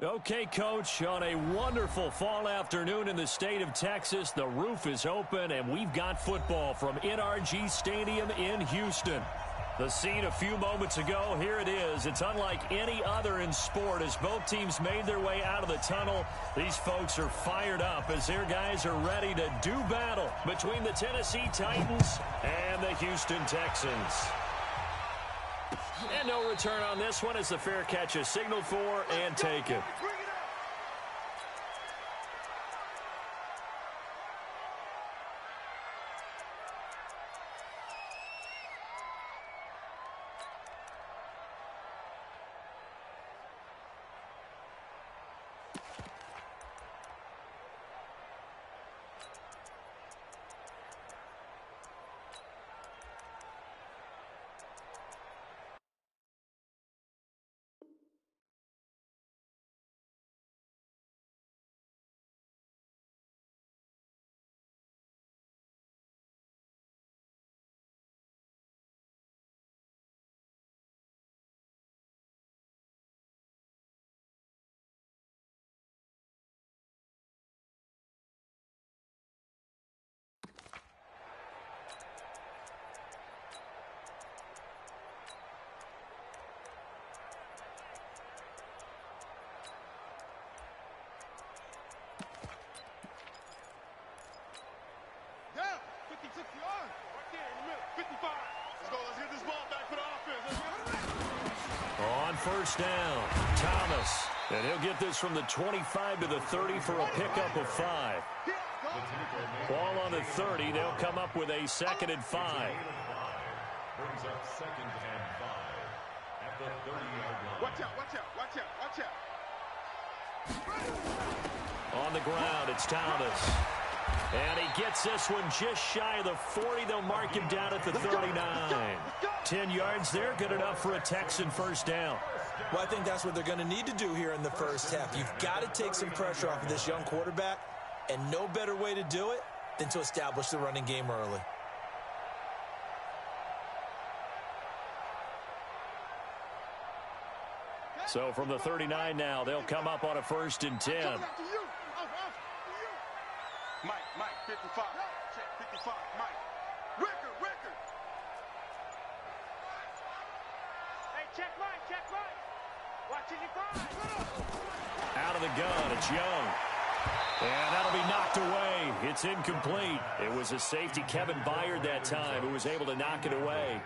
Okay, Coach, on a wonderful fall afternoon in the state of Texas, the roof is open, and we've got football from NRG Stadium in Houston. The scene a few moments ago, here it is. It's unlike any other in sport as both teams made their way out of the tunnel. These folks are fired up as their guys are ready to do battle between the Tennessee Titans and the Houston Texans. And no return on this one as the fair catch is signaled for and taken. On first down, Thomas. And he'll get this from the 25 to the 30 for a pickup of 5. Ball on the 30. They'll come up with a 2nd and 5. Brings up 2nd and 5 at the 30-yard line. Watch out, watch out, watch out, watch out. On the ground, it's Thomas. And he gets this one just shy of the 40. They'll mark him down at the 39. 10 yards there, good enough for a Texan first down. Well, I think that's what they're going to need to do here in the first half. You've got to take some pressure off of this young quarterback, and no better way to do it than to establish the running game early. So from the 39 now, they'll come up on a 1st and 10. Mike, 55. 55, Mike. Ricker. Hey, check Mike. Watch it, Out of the gun, it's Young. And that'll be knocked away. It's incomplete. It was a safety, Kevin Byard, that time, who was able to knock it away.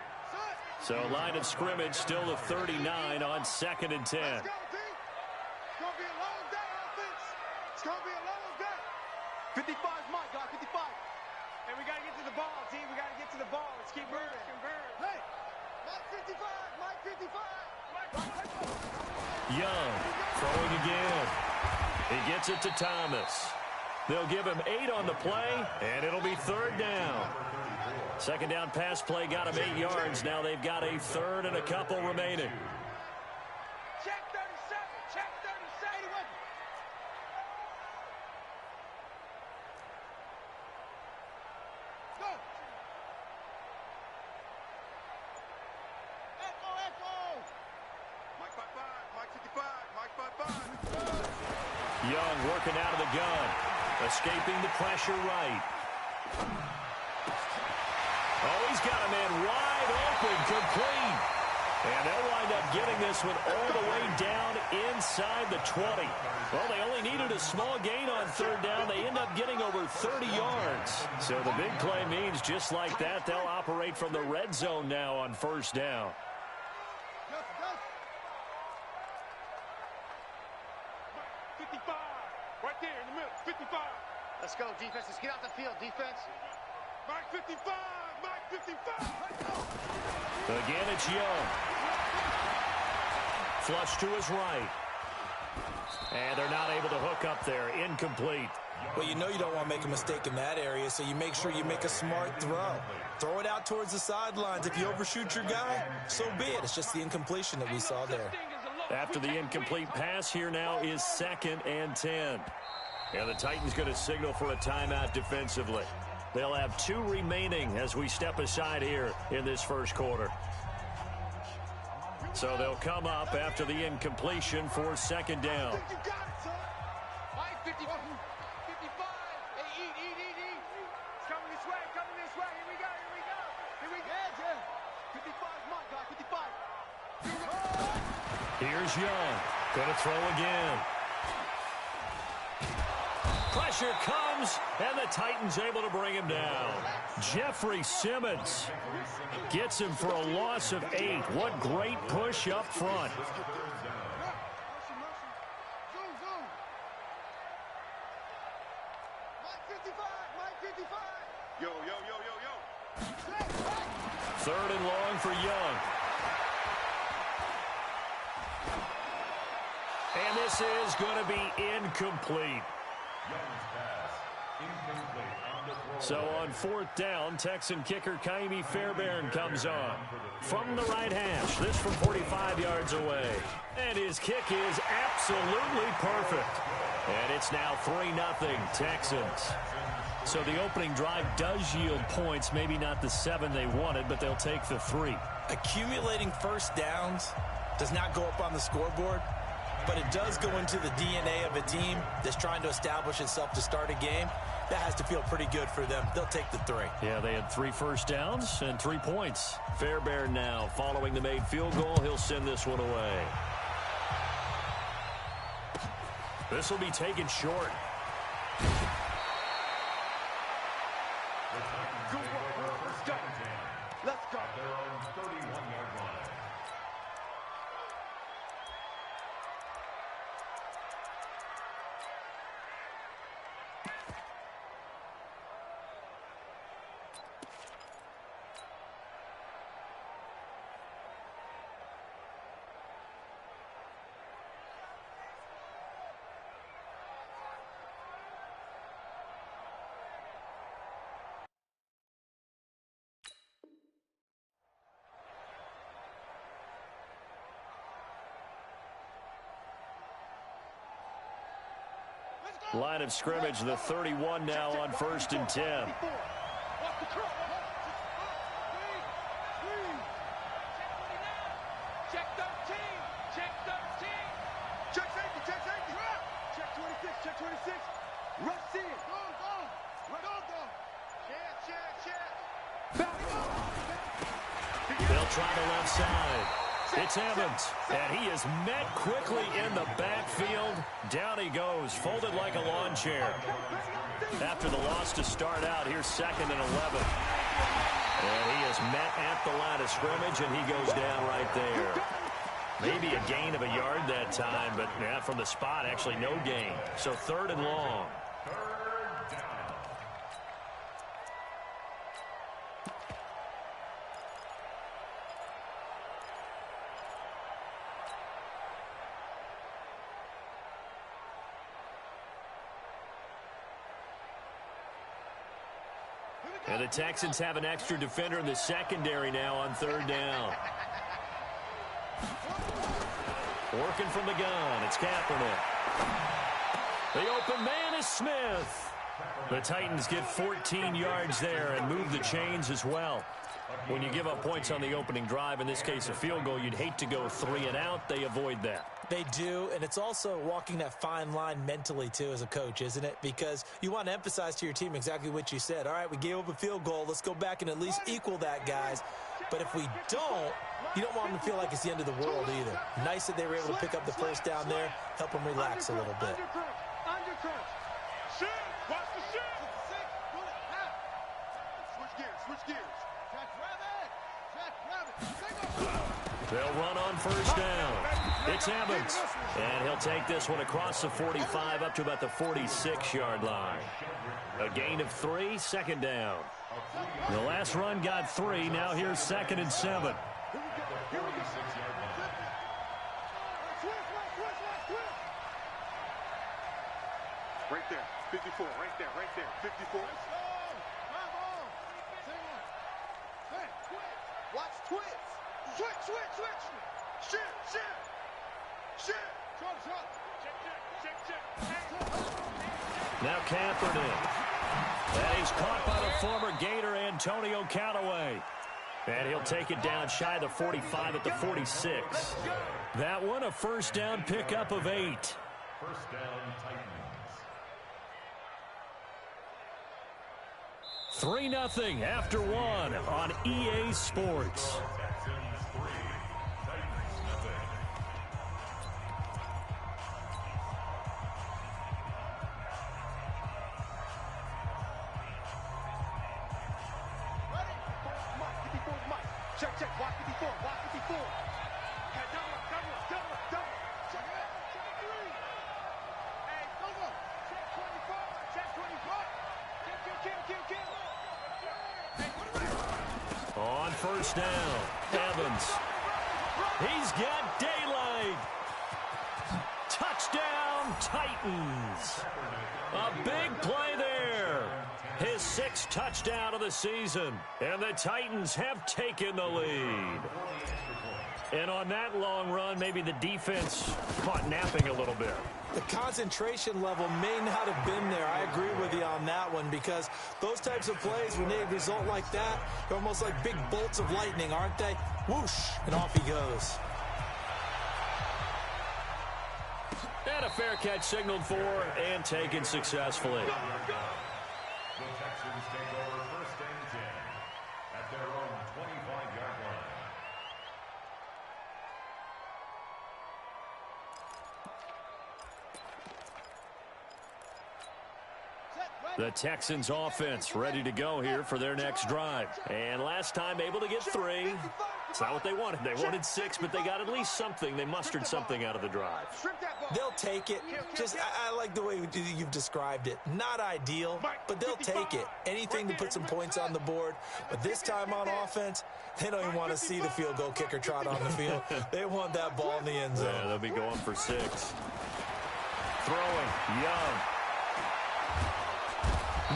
So line of scrimmage still the 39 on 2nd and 10. Let's go, D. It's going to be a long day, offense. It's going to be a long day. 55 is Mike, guys, 55. And we got to get to the ball, team. We got to get to the ball. Let's keep moving. Hey, Mike 55, Mike 55. Young throwing again. He gets it to Thomas. They'll give him 8 on the play, and it'll be 3rd down. 2nd down pass play got him 8 yards. Now they've got a 3rd and a couple remaining. Check 37. Check 37. Go. Echo. Mike 55. Mike 55. Mike 55. Young working out of the gun. Escaping the pressure right. Oh, he's got a man wide open, complete. And they'll wind up getting this one all the way down inside the 20. Well, they only needed a small gain on 3rd down. They end up getting over 30 yards. So the big play means just like that, they'll operate from the red zone now on 1st down. Yes. 55. Right there in the middle. 55. Let's go, defense. Let's get out the field, defense. Mike 55. Mike 55. Again, it's Young. Flush to his right. And they're not able to hook up there. Incomplete. Well, you know you don't want to make a mistake in that area, so you make sure you make a smart throw. Throw it out towards the sidelines. If you overshoot your guy, so be it. It's just the incompletion that we saw there. After the incomplete pass, here now is 2nd and 10. And the Titans going to signal for a timeout defensively. They'll have 2 remaining as we step aside here in this first quarter. So they'll come up after the incompletion for second down. You got it, son. Mike, 50, 55. Hey, eat. It's coming this way, Here we go. Here we go. Yeah. 55 is mine, guy, 55. Here's Young. Gonna throw again. Pressure comes, and the Titans able to bring him down. Jeffrey Simmons gets him for a loss of 8. What great push up front. Yo. Third and long for Young. And this is going to be incomplete. So on fourth down, Texan kicker Kaimi Fairbairn comes on. From the right hash, this from 45 yards away. And his kick is absolutely perfect. And it's now 3-0 Texans. So the opening drive does yield points, maybe not the 7 they wanted, but they'll take the 3. Accumulating first downs does not go up on the scoreboard, but it does go into the DNA of a team that's trying to establish itself to start a game. That has to feel pretty good for them. They'll take the 3. Yeah, they had 3 first downs and 3 points. Fairbairn now following the made field goal. He'll send this one away. This will be taken short. Let's go. At their own 31-yard line. Line of scrimmage, the 31 now on 1st and 10. Check 13. Check safety. Check 26. Rush in. Go. Check. They'll try the left side. It's Evans, and he is met quickly in the backfield. Down he goes, folded like a lawn chair. After the loss to start out, here's 2nd and 11. And he is met at the line of scrimmage, and he goes down right there. Maybe a gain of a yard that time, but yeah, from the spot, actually no gain. So 3rd and long. And the Texans have an extra defender in the secondary now on 3rd down. Working from the gun, it's Kaepernick. The open man is Smith. The Titans get 14 yards there and move the chains as well. When you give up points on the opening drive, in this case a field goal, you'd hate to go 3 and out. They avoid that. They do, and it's also walking that fine line mentally, too, as a coach, isn't it? Because you want to emphasize to your team exactly what you said. All right, we gave up a field goal. Let's go back and at least equal that, guys. But if we don't, you don't want them to feel like it's the end of the world either. Nice that they were able to pick up the first down there, help them relax a little bit. Undercrunch. Shoot. Watch the shoot. Switch gears. They'll run on 1st down. It's Evans, and he'll take this one across the 45 up to about the 46-yard line. A gain of 3, 2nd down. The last run got 3. Now here's 2nd and 7. Right there, 54, right there, 54. Watch twist. Switch. Shit. Check. Now Kaepernick. And he's caught by the former Gator Antonio Callaway. And he'll take it down shy of the 45 at the 46. That one, a first down pickup of 8. First down, Titans. 3-0 after 1 on EA Sports. Texans 3, Titans nothing. Ready? Mike, 54 Mike. Check, check. Watch 54. Watch 54. Hey, double up, double up, double up, double up. Check it out. Check 3. Hey, double up. Check 25. Check 25. Kill. Hey, put it right. On first down, Evans. He's got daylight. Touchdown, Titans. A big play there. His 6th touchdown of the season. And the Titans have taken the lead. And on that long run, maybe the defense caught napping a little bit. The concentration level may not have been there. I agree with you on that one, because those types of plays, when they result like that, they're almost like big bolts of lightning, aren't they? Whoosh, and off he goes. And a fair catch signaled for and taken successfully. The Texans take over first and 10 at their own 25-yard line. The Texans offense ready to go here for their next drive. And last time able to get 3. It's not what they wanted. They wanted 6, but they got at least something. They mustered something out of the drive. They'll take it. I like the way you've described it. Not ideal, but they'll take it. Anything to put some points on the board. But this time on offense, they don't even want to see the field goal kicker trot on the field. They want that ball in the end zone. Yeah, they'll be going for 6. Throwing, Young.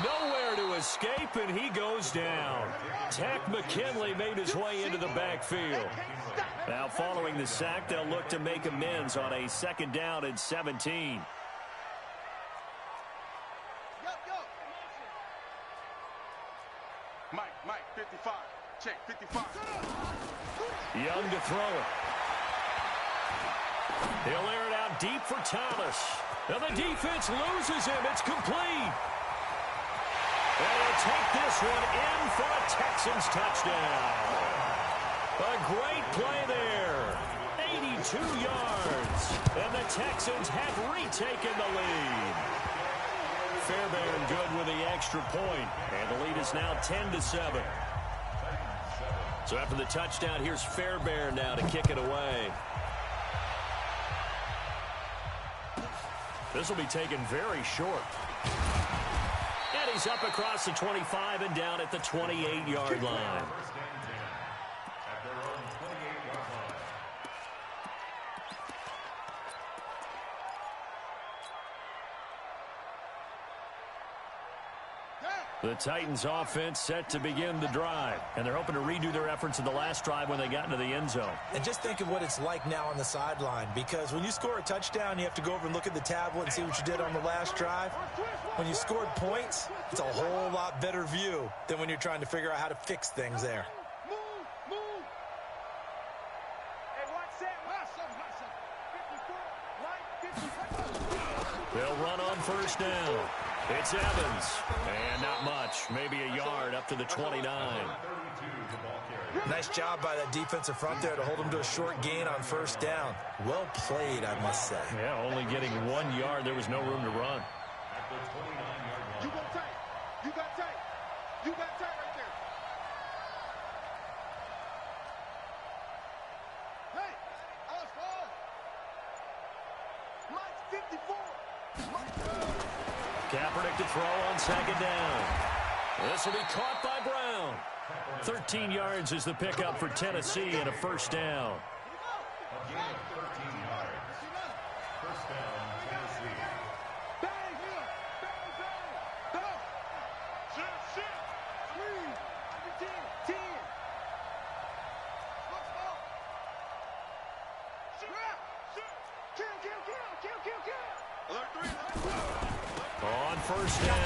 Nowhere to escape, and he goes down. Tack McKinley made his way into the backfield. Now, following the sack, they'll look to make amends on a 2nd down and 17. Mike, 55. Check, 55. Young to throw it. He'll air it out deep for Thomas. Now the defense loses him. It's complete. And they'll take this one in for a Texans touchdown. A great play there. 82 yards. And the Texans have retaken the lead. Fairbairn good with the extra point. And the lead is now 10-7. So after the touchdown, here's Fairbairn now to kick it away. This will be taken very short. And he's up across the 25 and down at the 28-yard line. The Titans offense set to begin the drive, and they're hoping to redo their efforts in the last drive when they got into the end zone. And just think of what it's like now on the sideline, because when you score a touchdown, you have to go over and look at the tablet and see what you did on the last drive. When you scored points, it's a whole lot better view than when you're trying to figure out how to fix things there. Move. Hey, watch that. 54. They'll run on first down. It's Evans. And not much. Maybe a yard up to the 29. Nice job by that defensive front there to hold him to a short gain on first down. Well played, I must say. Yeah, only getting 1 yard. There was no room to run. You got tight. You got tight. You got tight right there. Hey, I was falling. Mike's 54. Kaepernick to throw on second down. This will be caught by Brown. 13 yards is the pickup for Tennessee and a first down. A gain of 13 yards. First down, Tennessee. Bang! Bang! Shit! 3, 10. Let's go! Kill! Alert 3. On first down,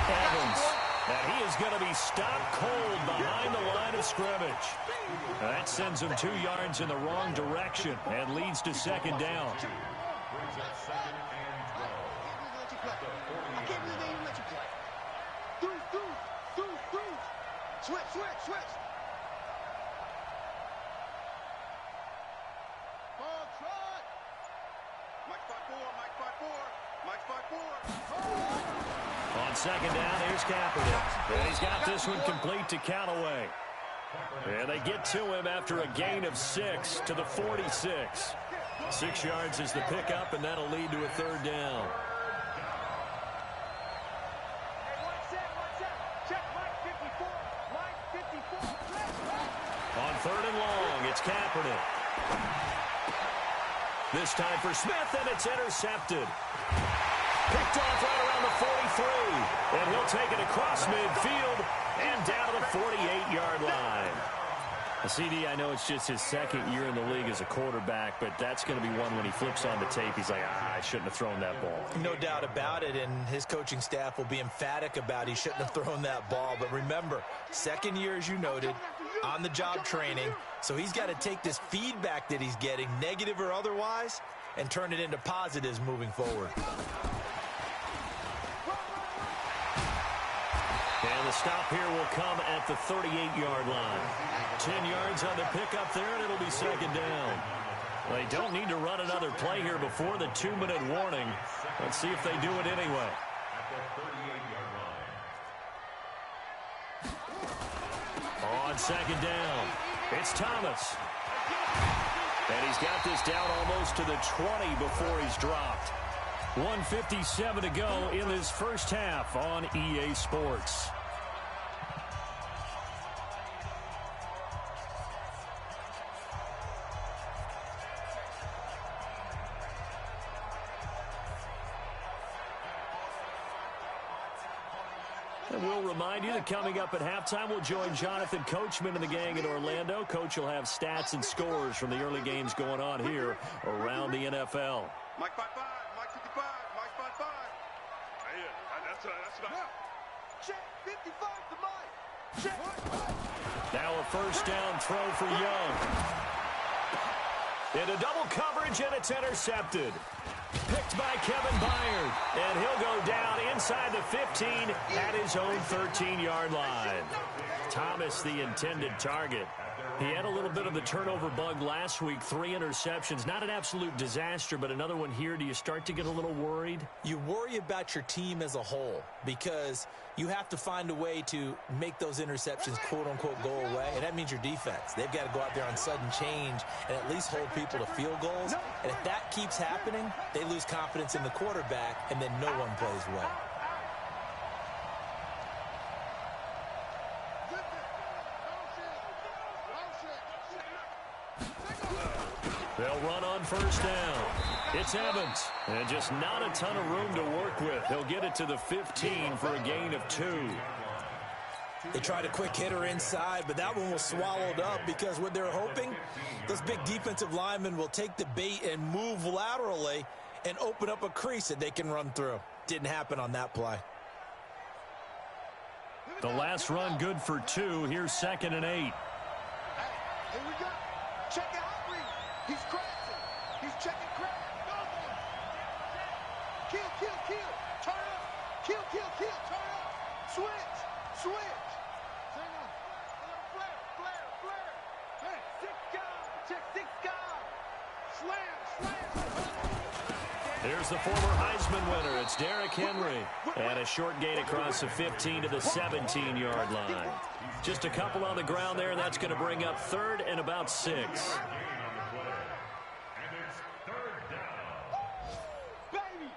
Evans. And he is going to be stopped cold behind the line of scrimmage. That sends him 2 yards in the wrong direction and leads to second down. Brings up second and 12. At the 40-yard I can't believe they even let you play. Deuce. Switch. Ball trot. Mike 5-4. On second down, here's Kaepernick. And he's got this one complete to Callaway. And they get to him after a gain of 6 to the 46. 6 yards is the pickup, and that'll lead to a third down. On third and long, it's Kaepernick. This time for Smith, and it's intercepted. Picked off right around the 43. And he'll take it across midfield and down to the 48-yard line. CD, I know it's just his second year in the league as a quarterback, but that's going to be one when he flips on the tape, he's like, I shouldn't have thrown that ball. No doubt about it, and his coaching staff will be emphatic about he shouldn't have thrown that ball. But remember, second year, as you noted, on-the-job training, so he's got to take this feedback that he's getting, negative or otherwise, and turn it into positives moving forward. And the stop here will come at the 38-yard line. 10 yards on the pickup there, and it'll be second down. They don't need to run another play here before the 2-minute warning. Let's see if they do it anyway. At the 38-yard line. On second down, it's Thomas. And he's got this down almost to the 20 before he's dropped. 1:57 to go in this first half on EA Sports. And we'll remind you that coming up at halftime, we'll join Jonathan Coachman and the gang in Orlando. Coach will have stats and scores from the early games going on here around the NFL. Mike 5-5. Mike 55. Mike 5-5. That's about. Check 55 to Mike. Check. Now a first down throw for Young. Into double coverage, and it's intercepted. Picked by Kevin Byard, and he'll go down inside the 15 at his own 13-yard line. Thomas, the intended target. He had a little bit of the turnover bug last week, 3 interceptions. Not an absolute disaster, but another one here. Do you start to get a little worried? You worry about your team as a whole because you have to find a way to make those interceptions, quote-unquote, go away, and that means your defense. They've got to go out there on sudden change and at least hold people to field goals. And if that keeps happening, they lose confidence in the quarterback, and then no one plays well. They'll run on first down. It's Evans, and just not a ton of room to work with. He'll get it to the 15 for a gain of 2. They tried a quick hitter inside, but that one was swallowed up because what they're hoping, those big defensive linemen will take the bait and move laterally and open up a crease that they can run through. Didn't happen on that play. The last run good for 2. Here's 2nd and 8. Here we go. Check out Henry. He's crashing. He's checking crash. Kill. Turn up. Kill. Turn up. Switch. Flare. Hey, 6 guys. Slam. Here's the former Heisman winner. It's Derrick Henry. And a short gain across the 15 to the 17-yard line. Just a couple on the ground there, and that's going to bring up 3rd and about 6. And it's 3rd down. Baby.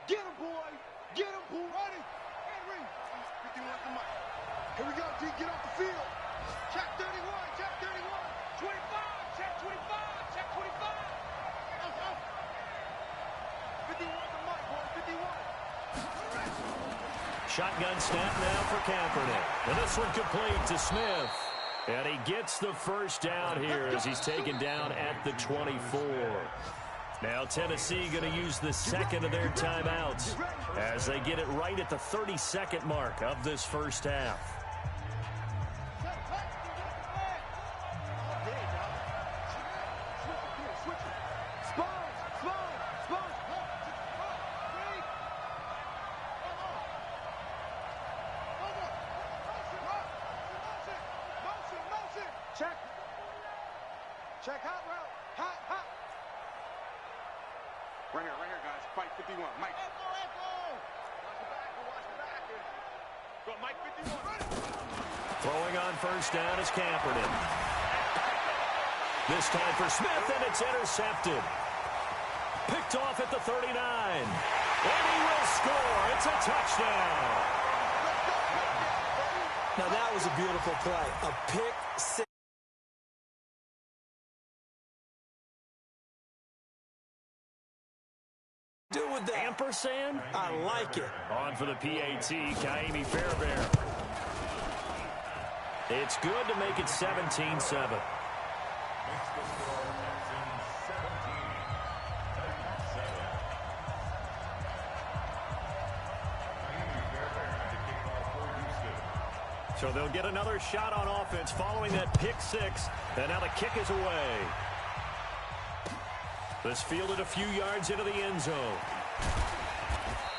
Get him, boy. Ready. Henry. 51 to Mike. Here we go, D. Get off the field. Check 31. 25. Check 25. 51 to Mike, boy. 51. Shotgun snap now for Kaepernick. And this one complete to Smith. And he gets the first down here as he's taken down at the 24. Now Tennessee going to use the second of their timeouts as they get it right at the 32nd mark of this first half. Check hot route. Hot, hot. Right here, guys. Fight 51. Mike. Echo. Watch the back. Go, Mike 51. Throwing on first down is Kaepernick. This time for Smith, and it's intercepted. Picked off at the 39. And he will score. It's a touchdown. Now that was a beautiful play. A pick six. Do with that. Ampersand? I like it. On for the PAT, Kaimi Fairbairn. It's good to make it 17-7. So they'll get another shot on offense following that pick six. And now the kick is away. This fielded a few yards into the end zone.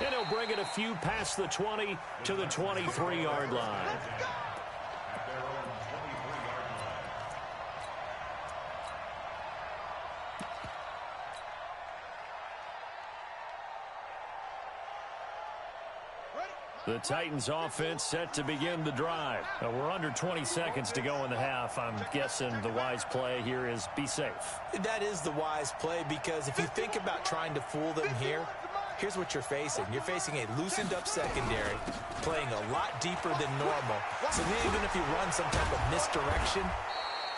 And he'll bring it a few past the 20 to the 23-yard line. The Titans offense set to begin the drive. We're under 20 seconds to go in the half. I'm guessing the wise play here is be safe. That is the wise play, because if you think about trying to fool them here, here's what you're facing. You're facing a loosened up secondary, playing a lot deeper than normal. So even if you run some type of misdirection,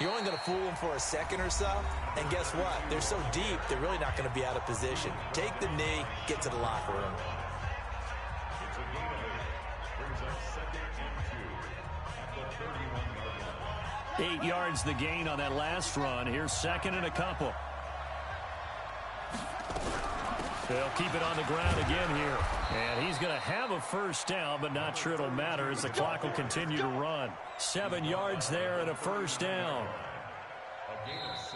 you're only going to fool them for a second or so. And guess what? They're so deep, they're really not going to be out of position. Take the knee, get to the locker room. 8 yards the gain on that last run. Here's second and a couple. They'll keep it on the ground again here. And he's going to have a first down, but not sure it'll matter as the clock will continue to run. 7 yards there and a first down.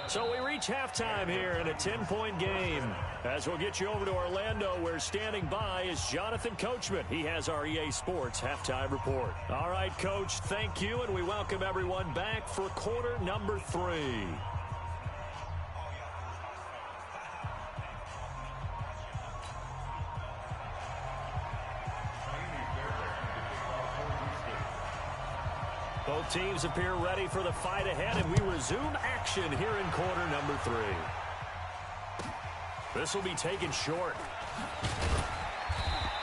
So we reach halftime here in a 10-point game. As we'll get you over to Orlando, where standing by is Jonathan Coachman. He has our EA Sports halftime report. All right, Coach, thank you, and we welcome everyone back for quarter number 3. Both teams appear ready for the fight ahead, and we resume action here in quarter number 3. This will be taken short.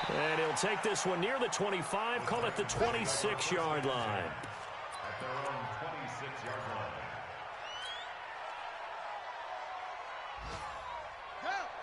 And he'll take this one near the 25, call it the 26-yard line. At their own 26-yard line.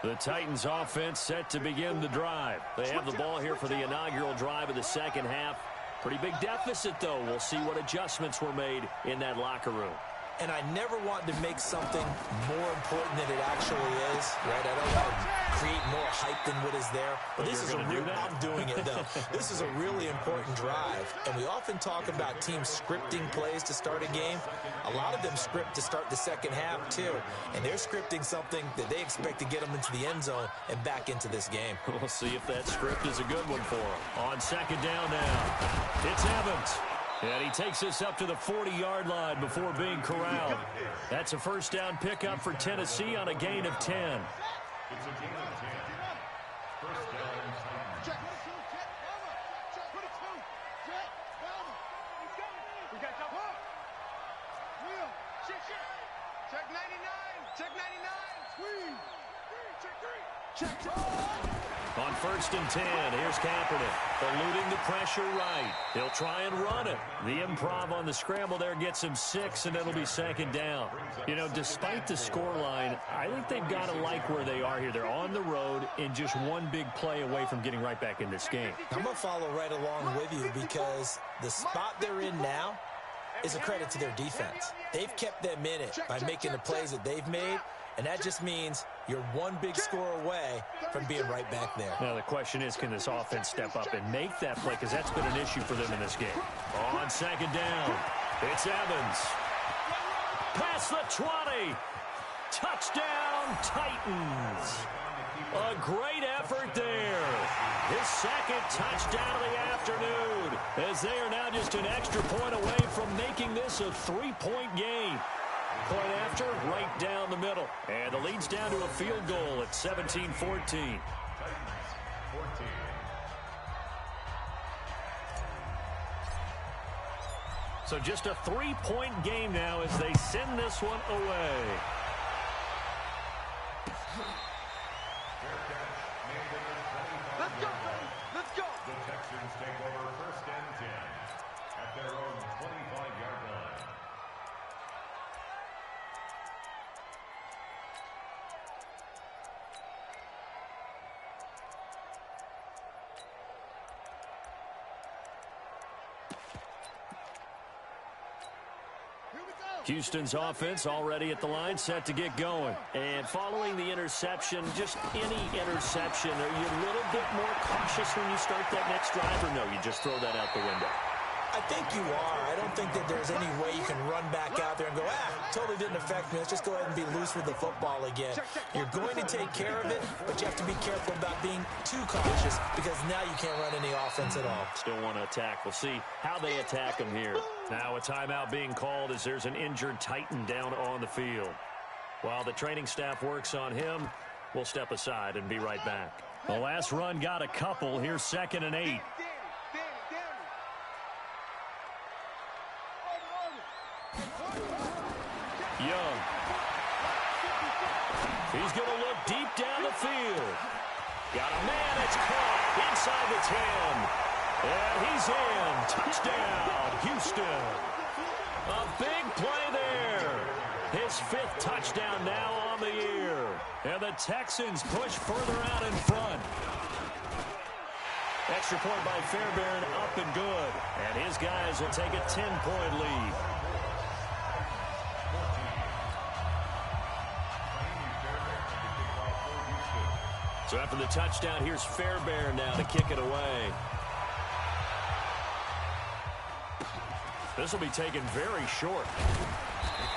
The Titans offense set to begin the drive. They have the ball here for the inaugural drive of the second half. Pretty big deficit, though. We'll see what adjustments were made in that locker room. And I never want to make something more important than it actually is, right? I don't want to create more hype than what is there. But this is a real, I'm doing it, though. This is a really important drive. And we often talk about teams scripting plays to start a game. A lot of them script to start the second half, too. And they're scripting something that they expect to get them into the end zone and back into this game. We'll see if that script is a good one for them. On second down now, it's Evans. And he takes us up to the 40-yard line before being corralled. That's a first down pickup for Tennessee on a gain of 10. It's a gain of 10. First down, Titans. Check. Check 22. Check. We got double. Wheel. Check. Check 99. Check 99. Squeeze. Check 3. Check. On first and 10, here's Kaepernick, eluding the pressure right. He'll try and run it. The improv on the scramble there gets him 6, and it'll be second down. You know, despite the scoreline, I think they've got to like where they are here. They're on the road and just one big play away from getting right back in this game. I'm going to follow right along with you, because the spot they're in now is a credit to their defense. They've kept them in it by making the plays that they've made. And that just means you're one big score away from being right back there. Now, the question is, can this offense step up and make that play? Because that's been an issue for them in this game. On second down, it's Evans. Past the 20. Touchdown, Titans. A great effort there. His second touchdown of the afternoon, as they are now just an extra point away from making this a 3-point game. Point after, right down the middle. And the lead's down to a field goal at 17-14. So just a 3-point game now as they send this one away. Let's go, baby. Let's go. The Texans take over 1st and 10 at their own 25-yard line. Houston's offense already at the line, set to get going. And following the interception, just any interception, are you a little bit more cautious when you start that next drive, or no, you just throw that out the window? I think you are. I don't think that there's any way you can run back out there and go, totally didn't affect me. Let's just go ahead and be loose with the football again. You're going to take care of it, but you have to be careful about being too cautious because now you can't run any offense at all. Still want to attack. We'll see how they attack them here. Now a timeout being called as there's an injured Titan down on the field. While the training staff works on him, we'll step aside and be right back. The last run got a couple. Here's 2nd and 8. Young. He's going to look deep down the field. Got a man that's caught inside the 10. And he's in. Touchdown, Houston. A big play there. His 5th touchdown now on the year. And the Texans push further out in front. Extra point by Fairbairn, up and good. And his guys will take a 10-point lead. So after the touchdown, here's Fairbairn now to kick it away. This will be taken very short.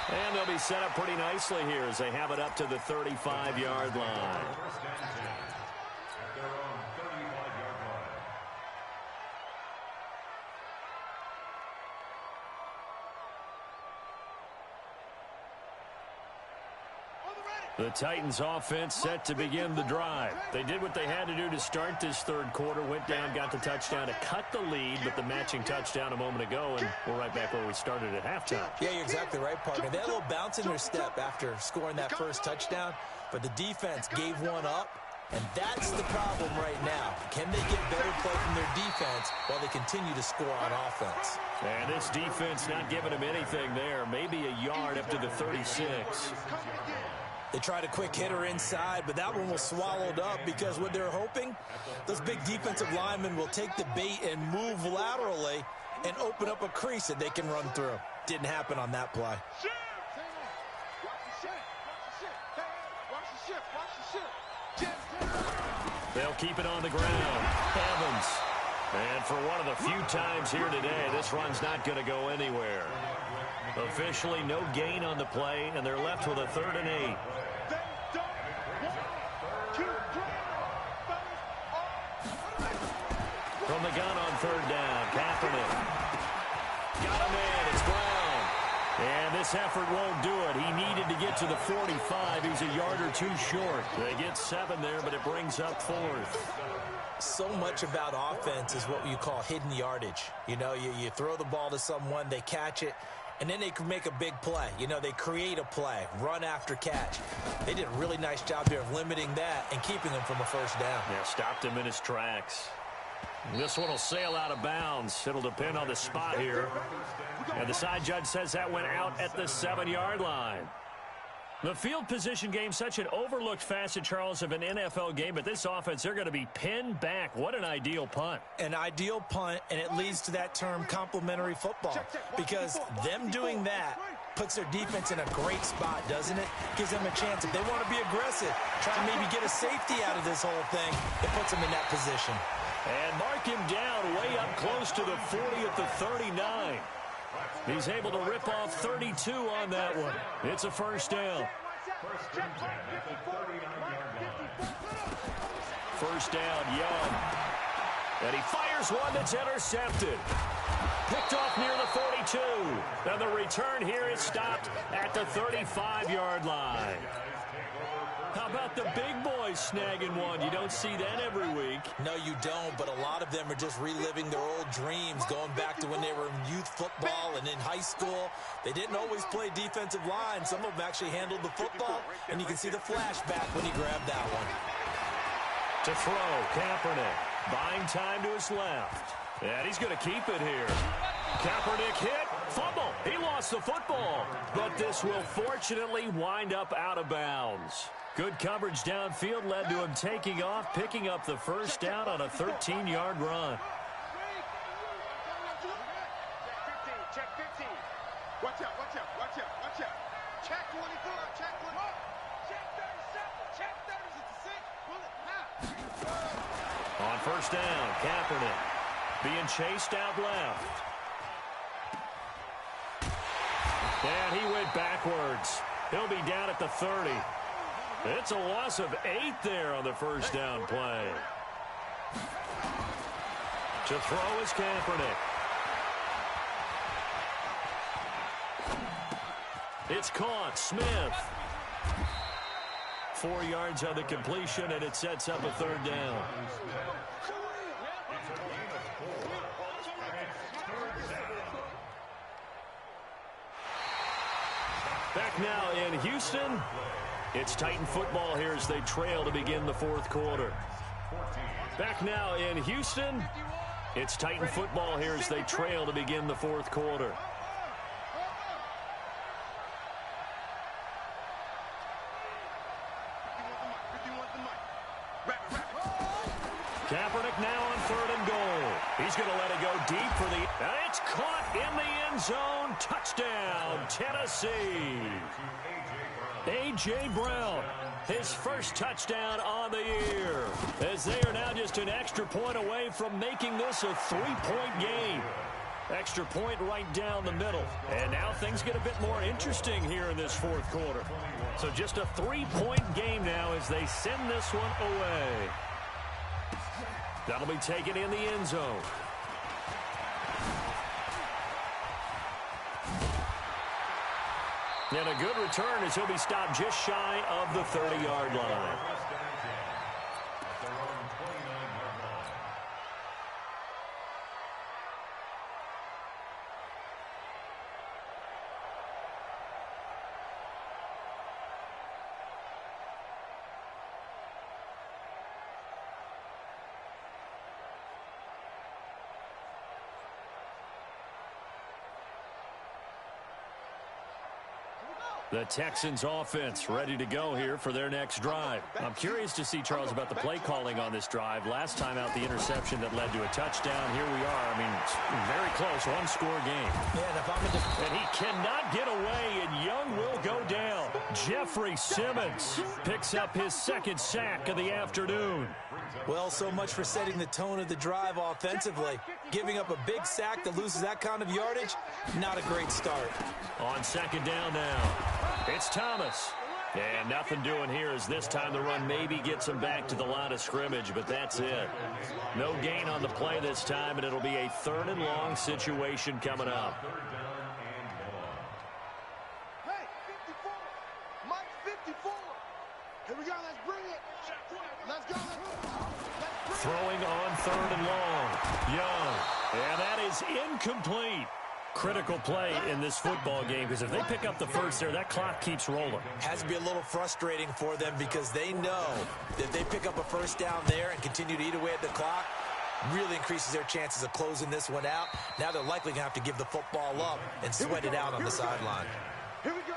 And they'll be set up pretty nicely here as they have it up to the 35-yard line. The Titans offense set to begin the drive. They did what they had to do to start this 3rd quarter. Went down, got the touchdown to cut the lead, but the matching touchdown a moment ago, and we're right back where we started at halftime. Yeah, you're exactly right, partner. They had a little bounce in their step after scoring that first touchdown, but the defense gave one up, and that's the problem right now. Can they get better play from their defense while they continue to score on offense? And this defense not giving them anything there. Maybe a yard up to the 36. They tried a quick hitter inside, but that one was swallowed up because what they're hoping, those big defensive linemen will take the bait and move laterally and open up a crease that they can run through. Didn't happen on that play. They'll keep it on the ground. Evans. And for one of the few times here today, this run's not going to go anywhere. Officially, no gain on the play, and they're left with a 3rd and 8. From the gun on 3rd down, Kaepernick. Got a man, it's Brown. And this effort won't do it. He needed to get to the 45. He's a yard or 2 short. They get 7 there, but it brings up 4th. So much about offense is what you call hidden yardage. You know, you throw the ball to someone, they catch it, and then they can make a big play. You know, they create a play, run after catch. They did a really nice job there of limiting that and keeping him from a 1st down. Yeah, stopped him in his tracks. This one will sail out of bounds. It'll depend on the spot here. And the side judge says that went out at the 7-yard line. The field position game, such an overlooked facet, Charles, of an NFL game, but this offense, they're going to be pinned back. What an ideal punt. An ideal punt, and it leads to that term complimentary football, because them doing that puts their defense in a great spot, doesn't it? Gives them a chance. If they want to be aggressive, try and maybe get a safety out of this whole thing, it puts them in that position. And mark him down way up close to the 40 at the 39. He's able to rip off 32 on that one. It's a first down. First down, Young. And he fires one that's intercepted. Picked off near the 42. And the return here is stopped at the 35-yard line. How about the big boys snagging one? You don't see that every week. No, you don't, but a lot of them are just reliving their old dreams, going back to when they were in youth football and in high school. They didn't always play defensive line. Some of them actually handled the football, and you can see the flashback when he grabbed that one. To throw, Kaepernick, buying time to his left. And he's going to keep it here. Kaepernick hit, fumble. He lost the football, but this will fortunately wind up out of bounds. Good coverage downfield led to him taking off, picking up the first down on a 13-yard run. Check 15. Watch out, watch out, watch out, watch out. Check 24, check 24. Check 37, check 36. Pull it now. On first down, Kaepernick being chased out left. And he went backwards. He'll be down at the 30. It's a loss of 8 there on the first down play. To throw is Kaepernick. It's caught. Smith. 4 yards on the completion, and it sets up a third down. Back now in Houston. It's Titan football here as they trail to begin the fourth quarter. Back now in Houston. It's Titan football here as they trail to begin the fourth quarter. Kaepernick now on third and goal. He's going to let it go deep for the... And it's caught in the end zone. Touchdown, Tennessee. A.J. Brown, his first touchdown on the year, as they are now just an extra point away from making this a 3-point game. Extra point right down the middle. And now things get a bit more interesting here in this fourth quarter. So just a 3-point game now as they send this one away. That'll be taken in the end zone. And a good return as he'll be stopped just shy of the 30-yard line. The Texans offense ready to go here for their next drive. I'm curious to see, Charles, about the play calling on this drive. Last time out, the interception that led to a touchdown. Here we are. I mean, it's very close, one-score game. Yeah, and he cannot get away, and Young will go down. Jeffrey Simmons picks up his second sack of the afternoon. Well, so much for setting the tone of the drive offensively. Giving up a big sack that loses that kind of yardage, not a great start. On second down now, it's Thomas. And nothing doing here as this time the run maybe gets him back to the line of scrimmage, but that's it. No gain on the play this time, and it'll be a third and long situation coming up. Hey, 54. Mike 54. Here we go. Let's bring it. Let's go. Throwing on third and long. Young. And that is incomplete. Critical play in this football game, because if they pick up the first there, that clock keeps rolling. Has to be a little frustrating for them because they know that if they pick up a first down there and continue to eat away at the clock, really increases their chances of closing this one out. Now they're likely going to have to give the football up and sweat it out on the sideline. Here we go.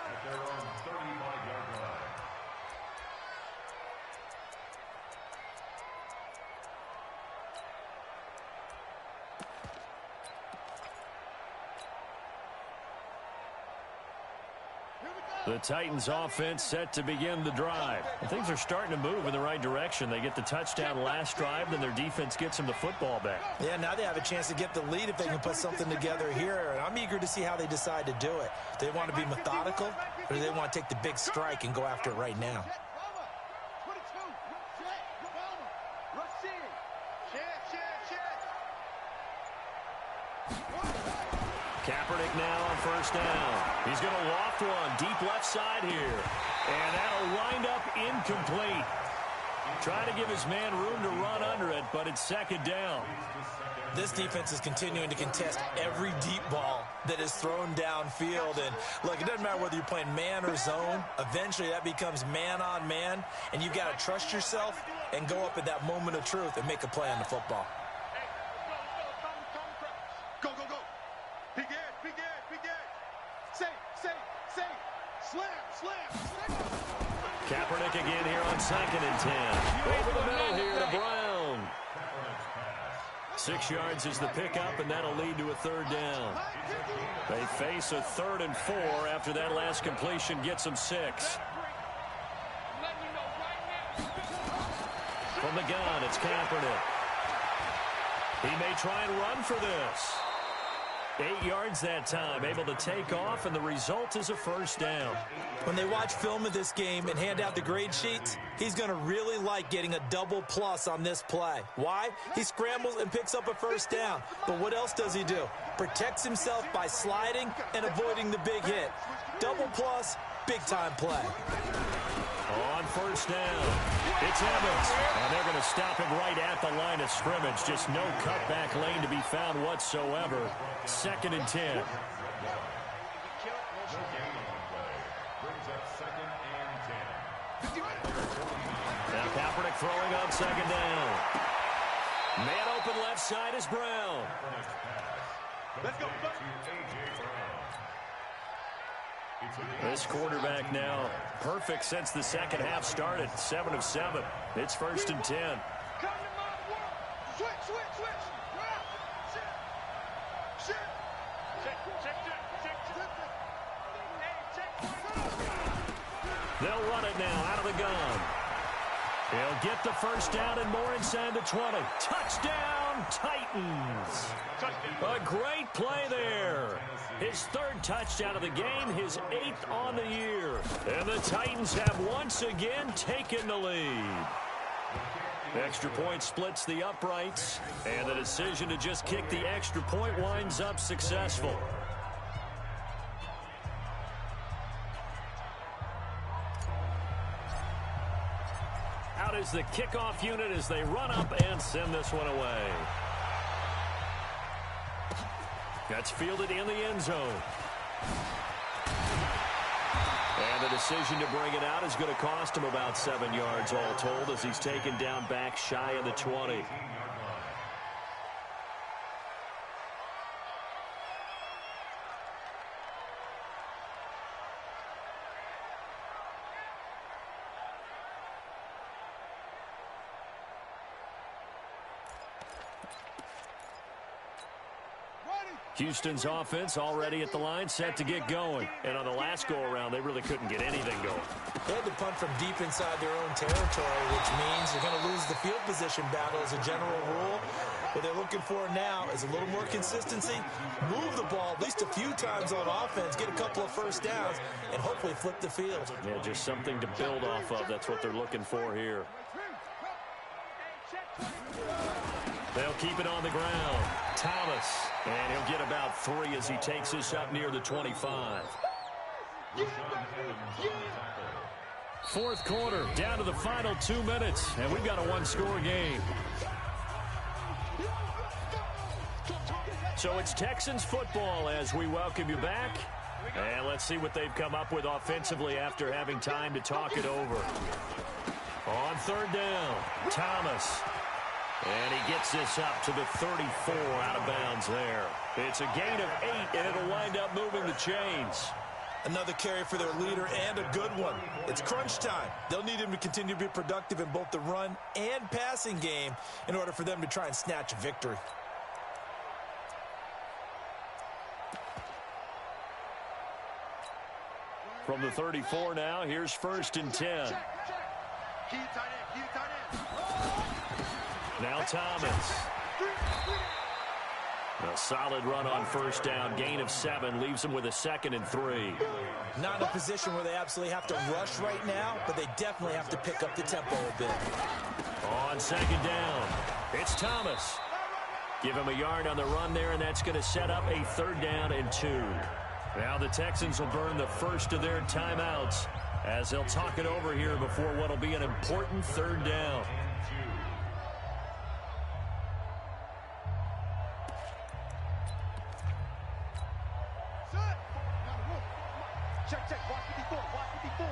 The Titans offense set to begin the drive. And things are starting to move in the right direction. They get the touchdown last drive, then their defense gets them the football back. Yeah, now they have a chance to get the lead if they can put something together here. And I'm eager to see how they decide to do it. Do they want to be methodical, or do they want to take the big strike and go after it right now? Kaepernick now on first down. He's going to loft one deep left side here. And that'll wind up incomplete. Trying to give his man room to run under it, but it's second down. This defense is continuing to contest every deep ball that is thrown downfield. And look, it doesn't matter whether you're playing man or zone. Eventually that becomes man on man. And you've got to trust yourself and go up at that moment of truth and make a play on the football. Go, go, go. Big Ed, big Ed, big Ed. Say. Slam. Kaepernick again here on 2nd and 10. Over the middle here to Brown. 6 yards is the pickup, and that'll lead to a third down. They face a 3rd and 4 after that last completion gets them 6. From the gun, it's Kaepernick. He may try and run for this. 8 yards that time, able to take off, and the result is a first down. When they watch film of this game and hand out the grade sheets, he's going to really like getting a double plus on this play. Why? He scrambles and picks up a first down. But what else does he do? Protects himself by sliding and avoiding the big hit. Double plus, big-time play. On first down, it's Evans. And they're going to stop him right at the line of scrimmage. Just no cutback lane to be found whatsoever. 2nd and 10. Now Kaepernick throwing on 2nd down. Man open left side is Brown. Let's go. This quarterback now perfect since the second half started. 7 of 7. It's 1st and 10. Switch. They'll run it now out of the gun. He'll get the first down and more inside the 20. Touchdown, Titans. A great play there. His 3rd touchdown of the game, his 8th on the year. And the Titans have once again taken the lead. Extra point splits the uprights, and the decision to just kick the extra point winds up successful. Out is the kickoff unit as they run up and send this one away. That's fielded in the end zone. And the decision to bring it out is going to cost him about 7 yards all told as he's taken down back shy of the 20. Houston's offense already at the line, set to get going. And on the last go-around, they really couldn't get anything going. They had to punt from deep inside their own territory, which means they're going to lose the field position battle as a general rule. What they're looking for now is a little more consistency, move the ball at least a few times on offense, get a couple of first downs, and hopefully flip the field. Yeah, just something to build off of. That's what they're looking for here. They'll keep it on the ground. Thomas, and he'll get about 3 as he takes this up near the 25. 4th quarter, down to the final 2 minutes, and we've got a 1-score game. So it's Texans football as we welcome you back. And let's see what they've come up with offensively after having time to talk it over. On 3rd down, Thomas. And he gets this up to the 34 out of bounds there. It's a gain of 8, and it'll wind up moving the chains. Another carry for their leader and a good one. It's crunch time. They'll need him to continue to be productive in both the run and passing game in order for them to try and snatch a victory. From the 34 now, here's 1st and 10. Now Thomas. A solid run on 1st down. Gain of 7 leaves them with a 2nd and 3. Not in a position where they absolutely have to rush right now, but they definitely have to pick up the tempo a bit. On 2nd down, it's Thomas. Give him a yard on the run there, and that's going to set up a 3rd down and 2. Now the Texans will burn the first of their timeouts as they'll talk it over here before what will be an important 3rd down. Watch 54, watch 54.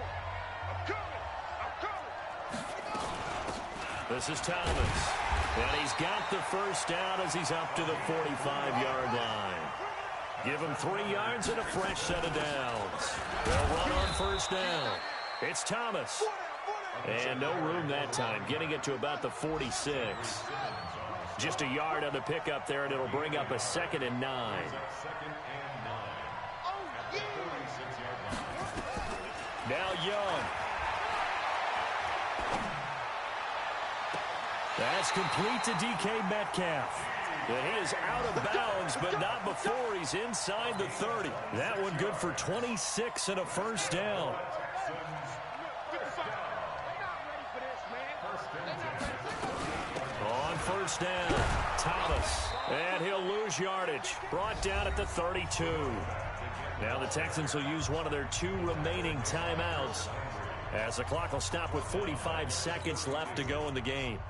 I'm coming. This is Thomas. And he's got the 1st down as he's up to the 45-yard line. Give him 3 yards and a fresh set of downs. They'll run on 1st down. It's Thomas. And no room that time, getting it to about the 46. Just a yard on the pickup there, and it'll bring up a 2nd and 9. Now Young. That's complete to DK Metcalf. And he is out of bounds, but not before he's inside the 30. That one good for 26 and a 1st down. On 1st down, Thomas. And he'll lose yardage. Brought down at the 32. Now the Texans will use one of their 2 remaining timeouts as the clock will stop with 45 seconds left to go in the game.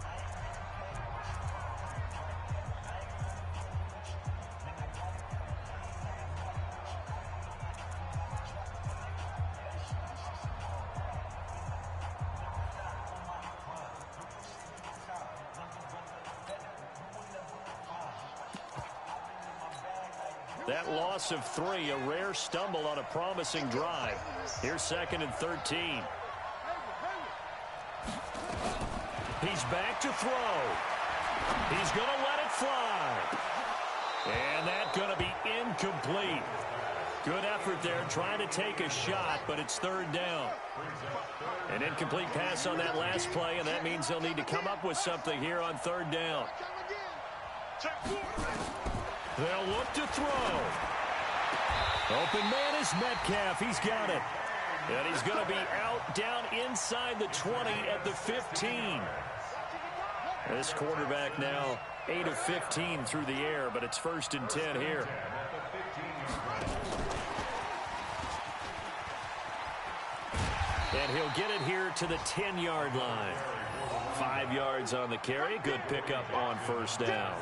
That loss of 3, a rare stumble on a promising drive. Here's 2nd and 13. He's back to throw. He's going to let it fly. And that's going to be incomplete. Good effort there trying to take a shot, but it's 3rd down. An incomplete pass on that last play, and that means they'll need to come up with something here on 3rd down. They'll look to throw. Open man is Metcalf. He's got it. And he's going to be out down inside the 20 at the 15. This quarterback now 8 of 15 through the air, but it's 1st and 10 here. And he'll get it here to the 10-yard line. 5 yards on the carry. Good pickup on 1st down.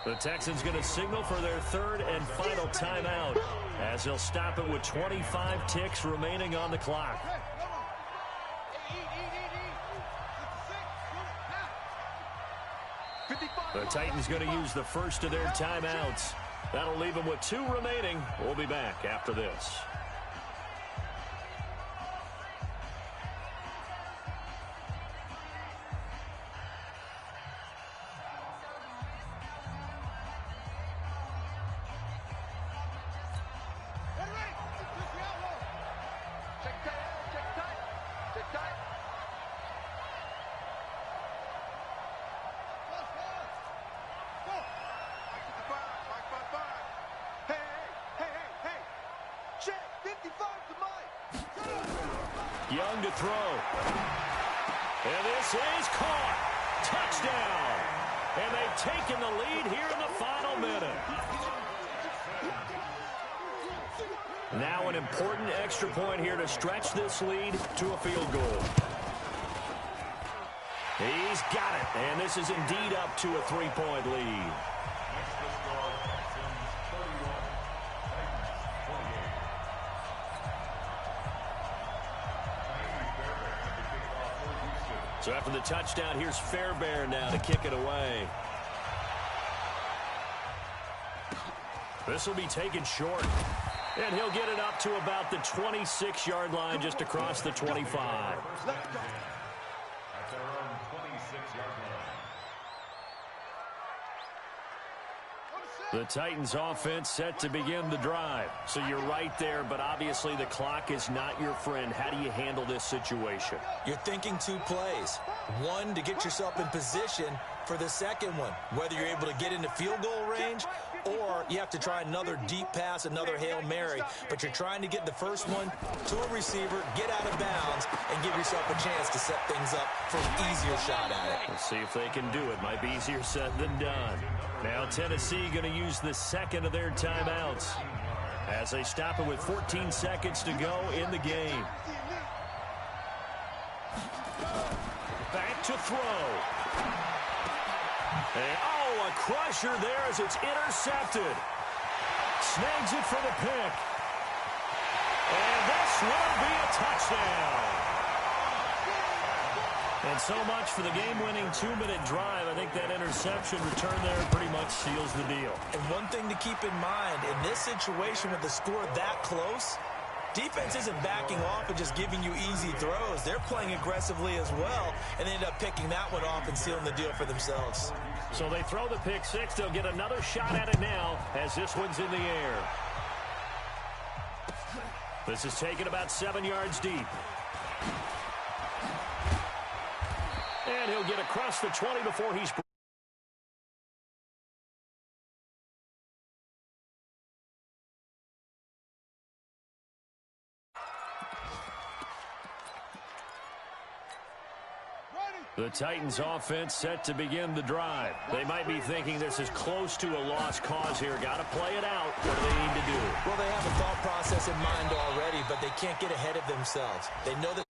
The Texans going to signal for their 3rd and final timeout as they'll stop it with 25 ticks remaining on the clock. The Titans going to use the first of their timeouts. That'll leave them with 2 remaining. We'll be back after this. Young to throw. And this is caught. Touchdown. And they've taken the lead here in the final minute. Now an important extra point here to stretch this lead to a field goal. He's got it. And this is indeed up to a 3-point lead. So after the touchdown, here's Fairbairn now to kick it away. This will be taken short. And he'll get it up to about the 26-yard line just across the 25. At their own 26-yard line. The Titans offense set to begin the drive. So you're right there, but obviously the clock is not your friend. How do you handle this situation? You're thinking 2 plays. One, to get yourself in position for the second one, whether you're able to get into field goal range or you have to try another deep pass, another Hail Mary. But you're trying to get the first one to a receiver, get out of bounds, and give yourself a chance to set things up for an easier shot at it. Let's see if they can do it. Might be easier said than done. Now Tennessee going to use the second of their timeouts as they stop it with 14 seconds to go in the game. Back to throw. And, oh, a crusher there as it's intercepted. Snags it for the pick. And this will be a touchdown. And so much for the game-winning 2-minute drive. I think that interception return there pretty much seals the deal. And one thing to keep in mind, in this situation with the score that close, defense isn't backing off and just giving you easy throws. They're playing aggressively as well, and they end up picking that one off and sealing the deal for themselves. So they throw the pick six. They'll get another shot at it now as this one's in the air. This is taken about 7 yards deep. And he'll get across the 20 before he's... The Titans offense set to begin the drive. They might be thinking this is close to a lost cause here. Got to play it out. What do they need to do? Well, they have a thought process in mind already, but they can't get ahead of themselves. They know that